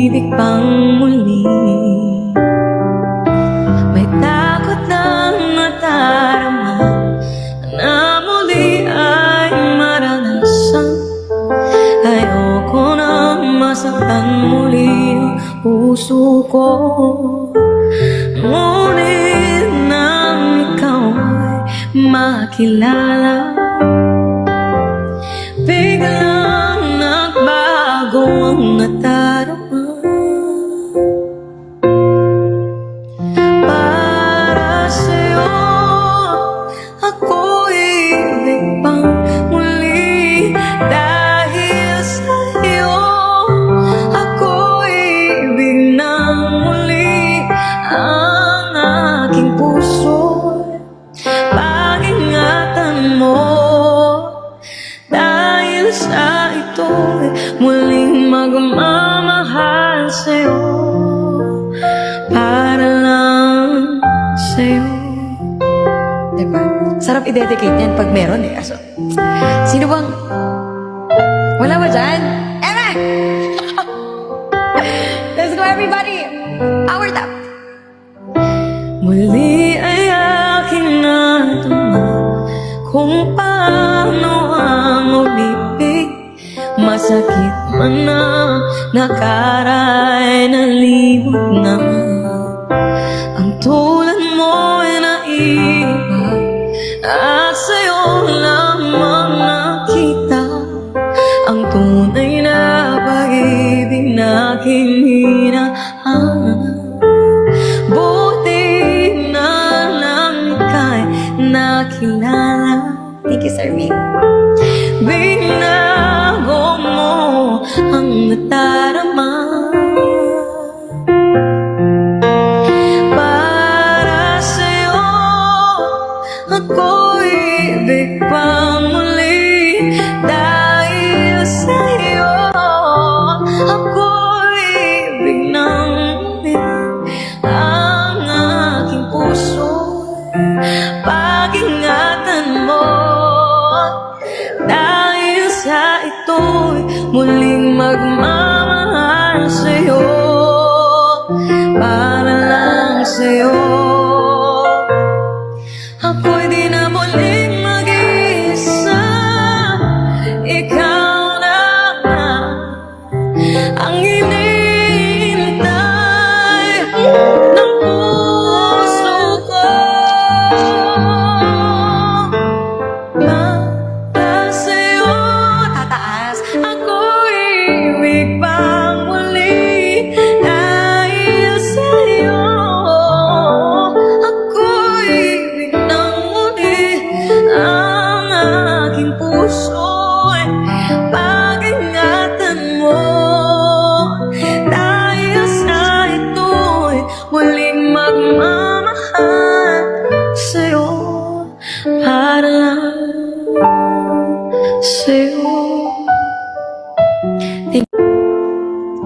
pag-ibig pang muli. May takot ng natarama na muli ay maranasan. Ayoko nang masaktan muli ang puso ko. Ngunit nang ikaw ay makilala, biglang nagbago ang natarama. Para sa'yo, ako'y ibig pang muli. Dahil sa'yo, ako'y ibig ng muli. Ang aking puso'y pag-ingatan mo. Dahil sa ito'y muling magmamahal sa'yo, para lang sa'yo. Diba? Sarap i-dedicate niyan pag meron eh. So, sino bang... Wala ba dyan? Emma! Let's go everybody! Our top! Muli ay aking natama kung paano ang umibig. Masakit man na nakaray, nalimot na. Ang tulad mo ay naiba at sa'yo lamang nakita ang tunay na pag-ibig na aking hinahanap. Buti na lang ika'y nakilala. Thank you, Sir Mick. Binago mo ang natarama. Para sa'yo, ako'y ibig pang muli. Dahil sa'yo, ako'y ibig ng muli. Ang aking puso'y pag-ingatan mo. Dahil sa ito'y muling magmamahal sa'yo, para lang sa'yo. Ako'y di na muling mag-iisa. Ikaw na ang hinihintay ng puso ko. Para sa'yo, tataas, ako'y ibig pang muli. Dahil sa'yo, ako'y ibig ng muli. Ang aking puso'y pag-ingatan mo. Dahil sa ito'y muling magmamahal sa'yo, para lang sa'yo.